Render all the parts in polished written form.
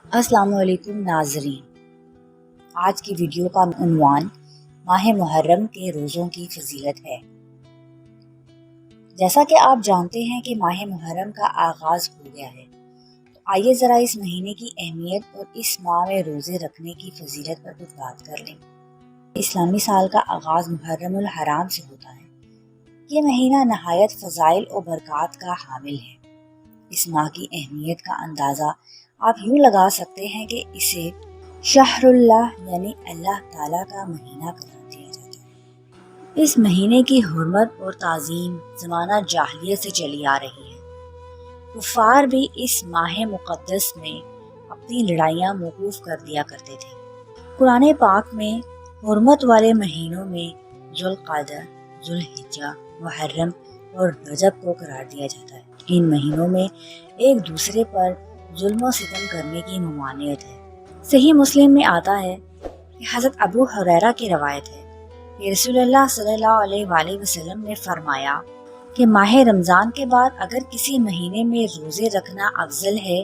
السلام علیکم ناظرین، آج کی ویڈیو کا عنوان ماہ محرم کے روزوں کی فضیلت ہے۔ جیسا کہ آپ جانتے ہیں کہ ماہ محرم کا آغاز ہو گیا ہے، تو آئیے ذرا اس مہینے کی اہمیت اور اس ماہ میں روزے رکھنے کی فضیلت پر کچھ بات کر لیں۔ اسلامی سال کا آغاز محرم الحرام سے ہوتا ہے۔ یہ مہینہ نہایت فضائل اور برکات کا حامل ہے۔ اس ماہ کی اہمیت کا اندازہ آپ یوں لگا سکتے ہیں کہ اسے شہر اللہ یعنی اللہ تعالیٰ کا مہینہ قرار دیا جاتا ہے۔ اس مہینے کی حرمت اور تعظیم زمانہ جاہلیت سے چلی آ رہی ہے۔ کفار بھی اس ماہ مقدس میں اپنی لڑائیاں موقوف کر دیا کرتے تھے۔ قرآن پاک میں حرمت والے مہینوں میں ذوالقعدہ، ذوالحجہ، محرم اور رجب کو قرار دیا جاتا ہے۔ ان مہینوں میں ایک دوسرے پر ظلم و ستم کرنے کی ممانعت ہے۔ صحیح مسلم میں آتا ہے کہ حضرت ابو ہریرہ کی روایت ہے کہ رسول اللہ صلی اللہ علیہ وآلہ وسلم نے فرمایا کہ ماہ رمضان کے بعد اگر کسی مہینے میں روزے رکھنا افضل ہے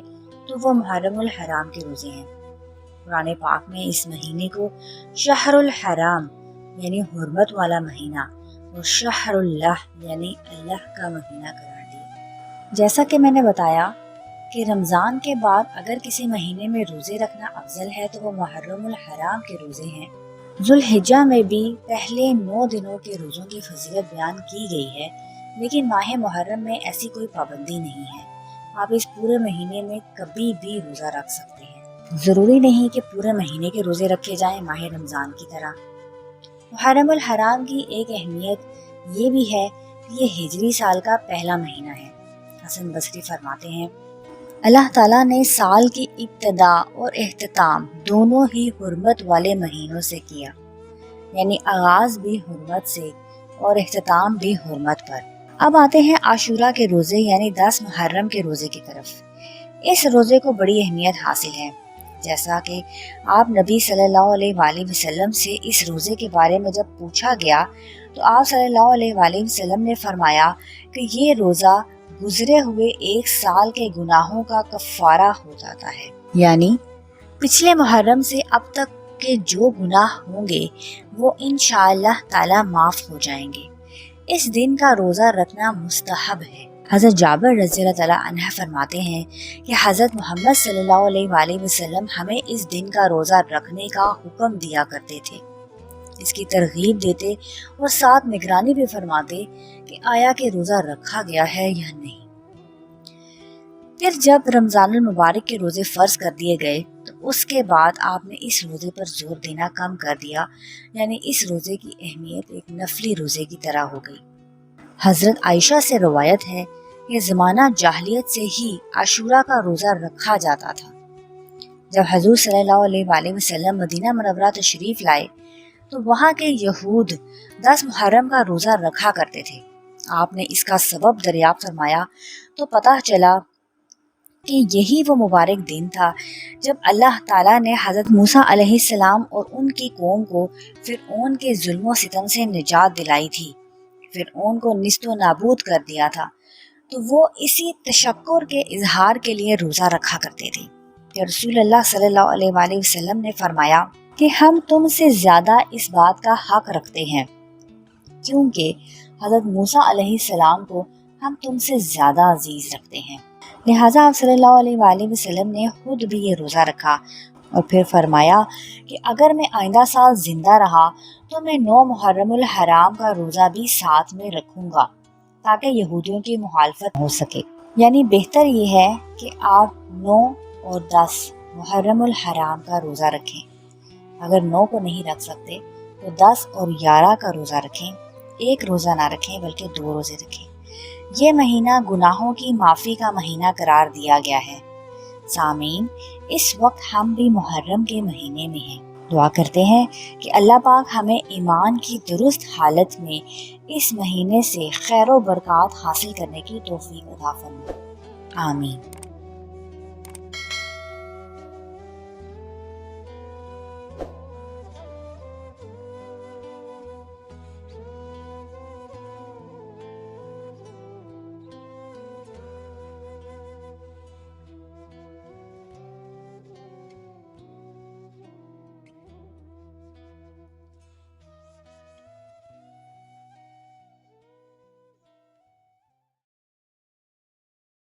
تو وہ محرم الحرام کے روزے ہیں۔ قرآن پاک میں اس مہینے کو شہر الحرام یعنی حرمت والا مہینہ اور شہر اللہ یعنی اللہ کا مہینہ قرار دیا۔ جیسا کہ میں نے بتایا کہ رمضان کے بعد اگر کسی مہینے میں روزے رکھنا افضل ہے تو وہ محرم الحرام کے روزے ہیں۔ ذوالحجہ میں بھی پہلے 9 دنوں کے روزوں کی فضیلت بیان کی گئی ہے، لیکن ماہ محرم میں ایسی کوئی پابندی نہیں ہے۔ آپ اس پورے مہینے میں کبھی بھی روزہ رکھ سکتے ہیں۔ ضروری نہیں کہ پورے مہینے کے روزے رکھے جائیں ماہ رمضان کی طرح۔ محرم الحرام کی ایک اہمیت یہ بھی ہے کہ یہ ہجری سال کا پہلا مہینہ ہے۔ حسن بصری فرماتے ہیں، اللہ تعالیٰ نے سال کی ابتدا اور اختتام دونوں ہی حرمت والے مہینوں سے کیا، یعنی آغاز بھی حرمت سے اور اختتام بھی حرمت پر۔ اب آتے ہیں عاشورہ کے روزے یعنی 10 محرم کے روزے کی طرف۔ اس روزے کو بڑی اہمیت حاصل ہے، جیسا کہ آپ نبی صلی اللہ علیہ وآلہ وسلم سے اس روزے کے بارے میں جب پوچھا گیا تو آپ صلی اللہ علیہ وآلہ وسلم نے فرمایا کہ یہ روزہ گزرے ہوئے 1 سال کے گناہوں کا کفارہ ہو جاتا ہے، یعنی پچھلے محرم سے اب تک کے جو گناہ ہوں گے وہ انشاءاللہ تعالی معاف ہو جائیں گے۔ اس دن کا روزہ رکھنا مستحب ہے۔ حضرت جابر رضی اللہ تعالیٰ عنہ فرماتے ہیں کہ حضرت محمد صلی اللہ علیہ وآلہ وسلم ہمیں اس دن کا روزہ رکھنے کا حکم دیا کرتے تھے، اس کی ترغیب دیتے اور ساتھ نگرانی بھی فرماتے کہ آیا کہ روزہ رکھا گیا ہے یا نہیں۔ پھر جب رمضان المبارک کے روزے فرض کر دیے گئے تو اس کے بعد آپ نے اس روزے پر زور دینا کم کر دیا، یعنی اس روزے کی اہمیت ایک نفلی روزے کی طرح ہو گئی۔ حضرت عائشہ سے روایت ہے کہ زمانہ جاہلیت سے ہی عاشورہ کا روزہ رکھا جاتا تھا۔ جب حضور صلی اللہ علیہ وآلہ وسلم مدینہ منورہ تشریف لائے تو وہاں کے یہود 10 محرم کا روزہ رکھا کرتے تھے۔ آپ نے اس کا سبب دریافت فرمایا تو پتہ چلا کہ یہی وہ مبارک دن تھا جب اللہ تعالیٰ نے حضرت موسیٰ علیہ السلام اور ان کی قوم کو فرعون کے ظلم و ستم سے نجات دلائی تھی۔ فرعون کو نیست و نابود کر دیا تھا، تو وہ اسی تشکر کے اظہار کے لیے روزہ رکھا کرتے تھے کہ رسول اللہ صلی اللہ علیہ وآلہ وسلم نے فرمایا کہ ہم تم سے زیادہ اس بات کا حق رکھتے ہیں کیونکہ حضرت موسیٰ علیہ السلام کو ہم تم سے زیادہ عزیز رکھتے ہیں۔ لہٰذا آپ صلی اللہ علیہ وآلہ وسلم نے خود بھی یہ روزہ رکھا اور پھر فرمایا کہ اگر میں آئندہ سال زندہ رہا تو میں 9 محرم الحرام کا روزہ بھی ساتھ میں رکھوں گا تاکہ یہودیوں کی مخالفت ہو سکے۔ یعنی بہتر یہ ہے کہ آپ 9 اور 10 محرم الحرام کا روزہ رکھیں۔ اگر 9 کو نہیں رکھ سکتے تو 10 اور 11 کا روزہ رکھیں۔ ایک روزہ نہ رکھیں بلکہ 2 روزے رکھیں۔ یہ مہینہ گناہوں کی معافی کا مہینہ قرار دیا گیا ہے۔ سامعین، اس وقت ہم بھی محرم کے مہینے میں ہیں۔ دعا کرتے ہیں کہ اللہ پاک ہمیں ایمان کی درست حالت میں اس مہینے سے خیر و برکات حاصل کرنے کی توفیق عطا فرمائے۔ آمین۔